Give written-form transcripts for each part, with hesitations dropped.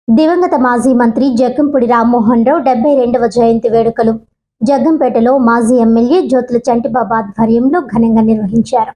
దివంగత మాజీ మంత్రి జగ్గంపూడి రామ్మోహన్ రావు 72వ జయంతి వేడుకలు జగ్గంపేటలో మాజీ ఎమ్మెల్యే జ్యోతుల చంటిబాబు ఆధ్వర్యంలో ఘనంగా నిర్వహించారు.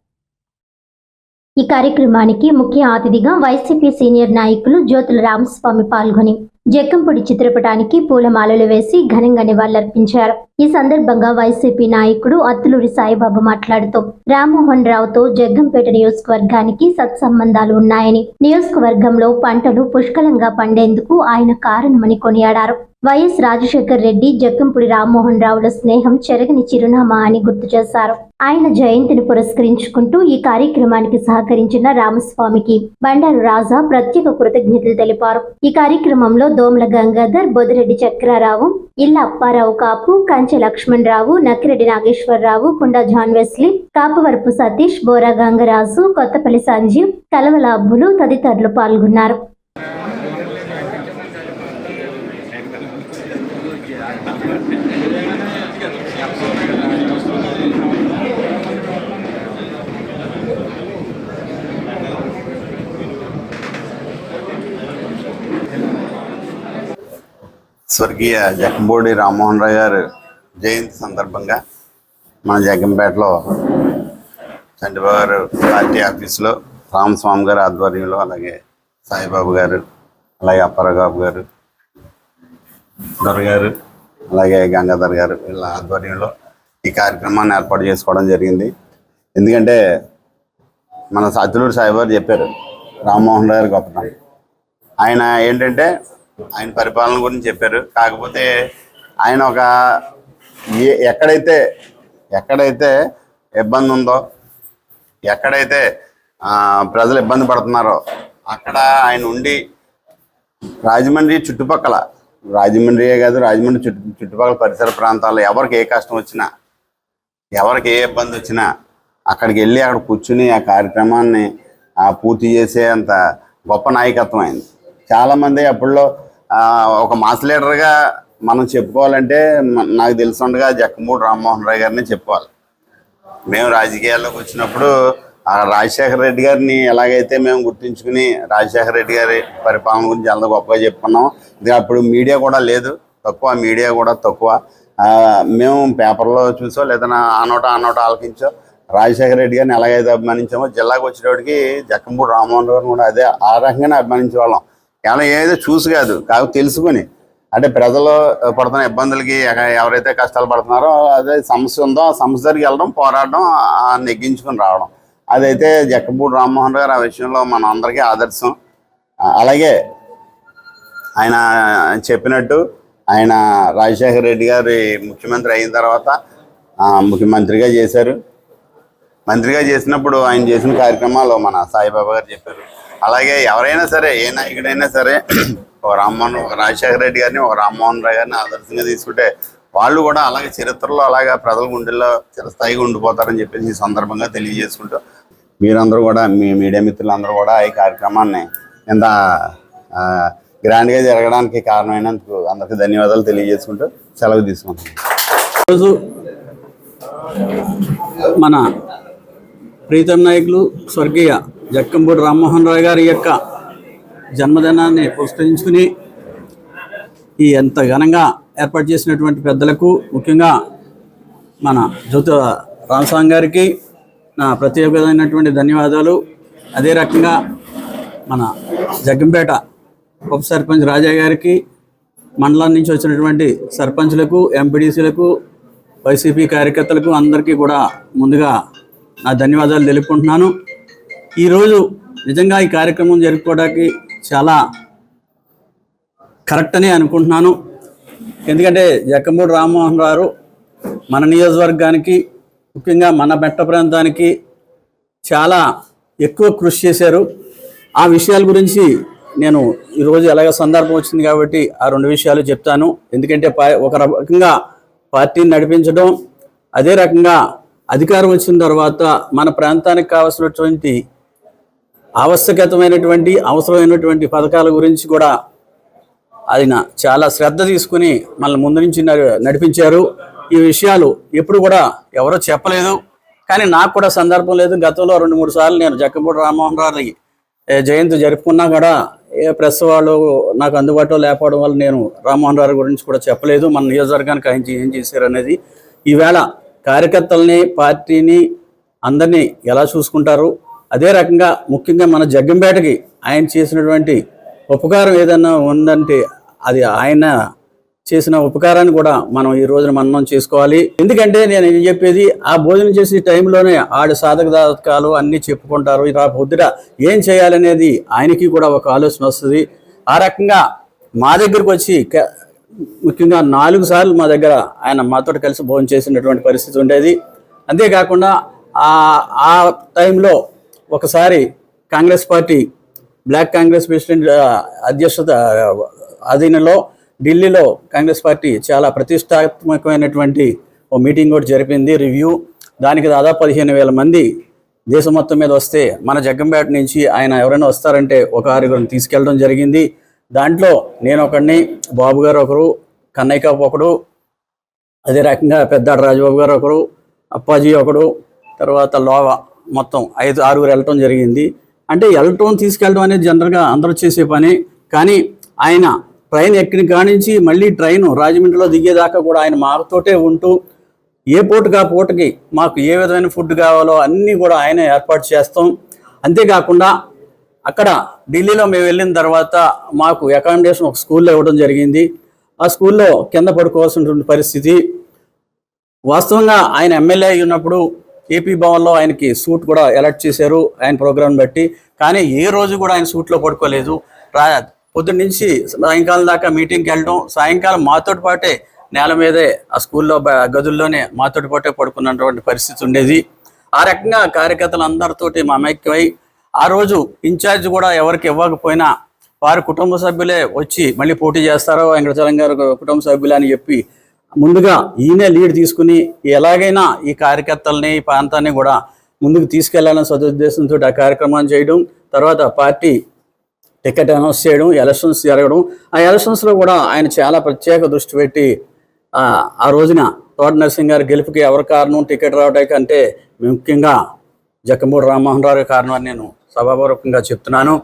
ఈ కార్యక్రమానికి ముఖ్య అతిథిగా వైసీపీ సీనియర్ నాయకులు జ్యోతుల రామస్వామి పాల్గొని జగ్గంపూడి చిత్రపటానికి పూలమాలలు వేసి ఘనంగా నివాళులర్పించారు. ఈ సందర్భంగా వైసీపీ నాయకుడు అత్తులూరి సాయిబాబా మాట్లాడుతూ రామ్మోహన్ రావుతో జగ్గంపేట నియోజకవర్గానికి సత్సంబంధాలు ఉన్నాయని, నియోజకవర్గంలో పంటలు పుష్కలంగా పండేందుకు ఆయన కారణమని కొనియాడారు. వైఎస్ రాజశేఖర్ రెడ్డి జగ్గంపూడి రామ్మోహన్ రావుల స్నేహం చెరగని చిరునామా అని గుర్తు చేశారు. ఆయన జయంతిని పురస్కరించుకుంటూ ఈ కార్యక్రమానికి సహకరించిన రామస్వామికి బండారు రాజా ప్రత్యేక కృతజ్ఞతలు తెలిపారు. ఈ కార్యక్రమంలో దోమల గంగాధర్, బొదిరెడ్డి చక్రారావు, ఇళ్ల అప్పారావు కాపు, కంచె లక్ష్మణరావు, నక్కిరెడ్డి నాగేశ్వరరావు, కుండా జాన్ వెస్లీ, కాపవరపు సతీష్, బోరా గంగరాజు, కొత్తపల్లి సంజీవ్, కలవల అబ్బులు తదితరులు పాల్గొన్నారు. స్వర్గీయ జగ్గంపూడి రామ్మోహన్ రావు గారు జయంతి సందర్భంగా మన జగ్గంపేటలో చంటిబాబు గారు పార్టీ ఆఫీసులో రామస్వామి గారు ఆధ్వర్యంలో, అలాగే సాయిబాబు గారు, అలాగే అప్పారావు గారు, దొరగారు, అలాగే గంగాధర్ గారు వీళ్ళ ఆధ్వర్యంలో ఈ కార్యక్రమాన్ని ఏర్పాటు చేసుకోవడం జరిగింది. ఎందుకంటే మన అత్తులూరి సాయిబాబు చెప్పారు రామ్మోహన్ రావు గారి గొప్పతనం. ఆయన ఏంటంటే ఆయన పరిపాలన గురించి చెప్పారు. కాకపోతే ఆయన ఒక ఎక్కడైతే ఇబ్బంది ఉందో, ఎక్కడైతే ప్రజలు ఇబ్బంది పడుతున్నారో అక్కడ ఆయన ఉండి రాజమండ్రి చుట్టుపక్కల, రాజమండ్రియే కాదు రాజమండ్రి చుట్టుపక్కల పరిసర ప్రాంతాల్లో ఎవరికి ఏ కష్టం వచ్చినా, ఎవరికి ఏ ఇబ్బంది వచ్చినా అక్కడికి వెళ్ళి అక్కడ కూర్చుని ఆ కార్యక్రమాన్ని పూర్తి చేసే అంత గొప్ప నాయకత్వం అయింది. చాలామంది అప్పుడులో ఒక మాస్ లీడర్గా మనం చెప్పుకోవాలంటే నాకు తెలుసుండగా జగ్గంపూడి రామ్మోహన్ రావు గారిని చెప్పుకోవాలి. మేము రాజకీయాల్లోకి వచ్చినప్పుడు రాజశేఖర రెడ్డి గారిని ఎలాగైతే మేము గుర్తించుకుని రాజశేఖర రెడ్డి గారి పరిపాలన గురించి చాలా గొప్పగా చెప్పుకున్నాం. అప్పుడు మీడియా కూడా లేదు, మీడియా కూడా తక్కువ. మేము పేపర్లో చూసో లేదా ఆ నోట ఆలకించో రాజశేఖర రెడ్డి గారిని ఎలాగైతే అభిమానించామో జిల్లాకు వచ్చేటప్పటికి జగ్గంపూడి రామ్మోహన్ రావు కూడా ఆ రకంగానే అభిమానించే వాళ్ళం. కేవలం ఏదో చూసి కాదు, తెలుసుకుని, అంటే ప్రజలు పడుతున్న ఇబ్బందులకి ఎవరైతే కష్టాలు పడుతున్నారో అదే సమస్య ఉందో ఆ సమస్య దగ్గరికి వెళ్ళడం, పోరాడడం, నెగ్గించుకుని రావడం, అదైతే జగ్గంపూడి రామ్మోహన్ రావు గారు ఆ విషయంలో మన అందరికీ ఆదర్శం. అలాగే ఆయన చెప్పినట్టు ఆయన రాజశేఖర రెడ్డి గారి ముఖ్యమంత్రి అయిన తర్వాత ముఖ్యమంత్రిగా చేశారు. మంత్రిగా చేసినప్పుడు ఆయన చేసిన కార్యక్రమాలు మన సాయిబాబా గారు చెప్పారు. అలాగే ఎవరైనా సరే, ఏ నాయకుడైనా సరే ఒక రాజశేఖర రెడ్డి గారిని, ఒక రామ్మోహన్ రావు గారిని ఆదర్శంగా తీసుకుంటే వాళ్ళు కూడా అలాగే చరిత్రలో అలాగా ప్రజల గుండెల్లో చిరస్థాయిగా ఉండిపోతారని చెప్పేసి ఈ సందర్భంగా తెలియజేసుకుంటూ, మీరందరూ కూడా, మీ మీడియా మిత్రులందరూ కూడా ఈ కార్యక్రమాన్ని ఎంత గ్రాండ్గా జరగడానికి కారణమైనందుకు అందరికీ ధన్యవాదాలు తెలియజేసుకుంటూ సెలవు తీసుకుంటాం. ఈరోజు మన ప్రీతం నాయకులు స్వర్గీయ జగ్గంపూడి రామ్మోహన్ రావు గారి యొక్క జన్మదినాన్ని పురస్కరించుకుని ఈ ఎంత ఘనంగా ఏర్పాటు చేసినటువంటి పెద్దలకు, ముఖ్యంగా మన జ్యోతుల రామస్వామి గారికి నా ప్రత్యేకమైనటువంటి ధన్యవాదాలు. అదే రకంగా మన జగ్గంపేట ఉప సర్పంచ్ రాజా గారికి, మండలం నుంచి వచ్చినటువంటి సర్పంచ్లకు, ఎంపీడీసీలకు, వైసీపీ కార్యకర్తలకు అందరికీ కూడా ముందుగా నా ధన్యవాదాలు తెలుపుకుంటున్నాను. ఈరోజు నిజంగా ఈ కార్యక్రమం జరుపుకోవడానికి చాలా కరెక్ట్ అని అనుకుంటున్నాను. ఎందుకంటే జగ్గంపూడి రామ్మోహన్ రావు మన నియోజకవర్గానికి, ముఖ్యంగా మన మెట్ట ప్రాంతానికి చాలా ఎక్కువ కృషి చేశారు. ఆ విషయాల గురించి నేను ఈరోజు ఎలాగ సందర్భం వచ్చింది కాబట్టి ఆ రెండు విషయాలు చెప్తాను. ఎందుకంటే ఒక రకంగా పార్టీని నడిపించడం, అదే రకంగా అధికారం వచ్చిన తర్వాత మన ప్రాంతానికి కావాల్సినటువంటి అవసరమైనటువంటి పథకాల గురించి కూడా ఆయన చాలా శ్రద్ధ తీసుకుని మనల్ని ముందు నుంచి నడిపించారు. ఈ విషయాలు ఎప్పుడు కూడా ఎవరో చెప్పలేదు, కానీ నాకు కూడా సందర్భం లేదు. గతంలో 2-3 సార్లు నేను జగ్గంపూడి రామ్మోహన్ రావు జయంతి జరుపుకున్నా కూడా ప్రెస్ వాళ్ళు నాకు అందుబాటులో లేకపోవడం వల్ల నేను రామ్మోహన్ రావు గురించి కూడా చెప్పలేదు. మన నియోజకవర్గానికి ఆయన ఏం చేశారు అనేది. ఈవేళ కార్యకర్తల్ని, పార్టీని, అందరినీ ఎలా చూసుకుంటారు, అదే రకంగా ముఖ్యంగా మన జగ్గంపేటకి ఆయన చేసినటువంటి ఉపకారం ఏదన్నా ఉందంటే అది ఆయన చేసిన ఉపకారాన్ని కూడా మనం ఈ రోజున మననం చేసుకోవాలి. ఎందుకంటే నేను ఏం చెప్పేది, ఆ భోజనం చేసే టైంలోనే ఆడు సాధక దాతకాలు అన్నీ చెప్పుకుంటారు. రా పొద్దుట ఏం చేయాలనేది ఆయనకి కూడా ఒక ఆలోచన వస్తుంది. ఆ రకంగా మా దగ్గరకు వచ్చి ముఖ్యంగా 4 సార్లు మా దగ్గర ఆయన మాతో కలిసి భోజనం చేసినటువంటి పరిస్థితి ఉండేది. అంతేకాకుండా ఆ టైంలో ఒకసారి Congress party black Congress president అధ్యక్షత అధీనంలో ఢిల్లీలో కాంగ్రెస్ పార్టీ చాలా ప్రతిష్టాత్మకమైనటువంటి ఓ మీటింగ్ కూడా జరిపింది, రివ్యూ. దానికి దాదాపు 15,000 మంది దేశం మొత్తం మీద వస్తే మన జగ్గంపేట నుంచి ఆయన ఎవరైనా వస్తారంటే ఒక 6 తీసుకెళ్ళడం జరిగింది. దాంట్లో నేను ఒకడిని, బాబు గారు ఒకరు, కన్నయ్య కాపు ఒకడు, అదే రకంగా పెద్దాడు రాజబాబు గారు ఒకరు, అప్పాజీ ఒకడు, తర్వాత లోవా, మొత్తం 5-6 వెళ్ళటం జరిగింది. అంటే తీసుకెళ్ళడం అనేది జనరల్గా అందరూ చేసే పని. కానీ ఆయన ట్రైన్ ఎక్కిన కానించి మళ్ళీ ట్రైన్ రాజమండ్రిలో దిగేదాకా కూడా ఆయన మాతోటే ఉంటూ ఏ పూటకి ఆ పూటకి మాకు ఏ విధమైన ఫుడ్ కావాలో అన్నీ కూడా ఆయన ఏర్పాటు చేస్తాం. అంతేకాకుండా అక్కడ ఢిల్లీలో మేము వెళ్ళిన తర్వాత మాకు అకామిడేషన్ ఒక స్కూల్లో ఇవ్వడం జరిగింది. ఆ స్కూల్లో కింద పడుకోవాల్సినటువంటి పరిస్థితి. వాస్తవంగా ఆయన ఎమ్మెల్యే ఉన్నప్పుడు ఏపీ భవన్లో ఆయనకి సూట్ కూడా అలాట్ చేశారు ఆయన ప్రోగ్రాం బట్టి. కానీ ఏ రోజు కూడా ఆయన సూట్లో పడుకోలేదు. పొద్దున్న నుంచి సాయంకాలం దాకా మీటింగ్కి వెళ్ళడం, సాయంకాలం మాతోటి పాటే నేల మీదే ఆ స్కూల్లో గదుల్లోనే మాతోటి పాటే పడుకున్నటువంటి పరిస్థితి ఉండేది. ఆ రకంగా కార్యకర్తలు అందరితోటి మమైక్యమై ఆ రోజు ఇన్ఛార్జ్ కూడా ఎవరికి ఇవ్వకపోయినా వారి కుటుంబ సభ్యులే వచ్చి మళ్ళీ పోటీ చేస్తారో వెంకటచలం గారు కుటుంబ సభ్యులు అని చెప్పి ముందుగా ఈయనే లీడ్ తీసుకుని ఎలాగైనా ఈ కార్యకర్తల్ని, ఈ ప్రాంతాన్ని కూడా ముందుకు తీసుకెళ్లాలని సదుద్దేశంతో ఆ కార్యక్రమాన్ని చేయడం, తర్వాత పార్టీ టికెట్ అనౌన్స్ చేయడం, ఎలక్షన్స్ జరగడం. ఆ ఎలక్షన్స్లో కూడా ఆయన చాలా ప్రత్యేక దృష్టి పెట్టి ఆ రోజున తోట నరసింహ గారి గెలుపుకి ఎవరి కారణం, టికెట్ రావడానికి అంటే ముఖ్యంగా జక్కంపూడి రామ్మోహన్ రావు కారణం అని నేను సభాపూర్వకంగా చెప్తున్నాను.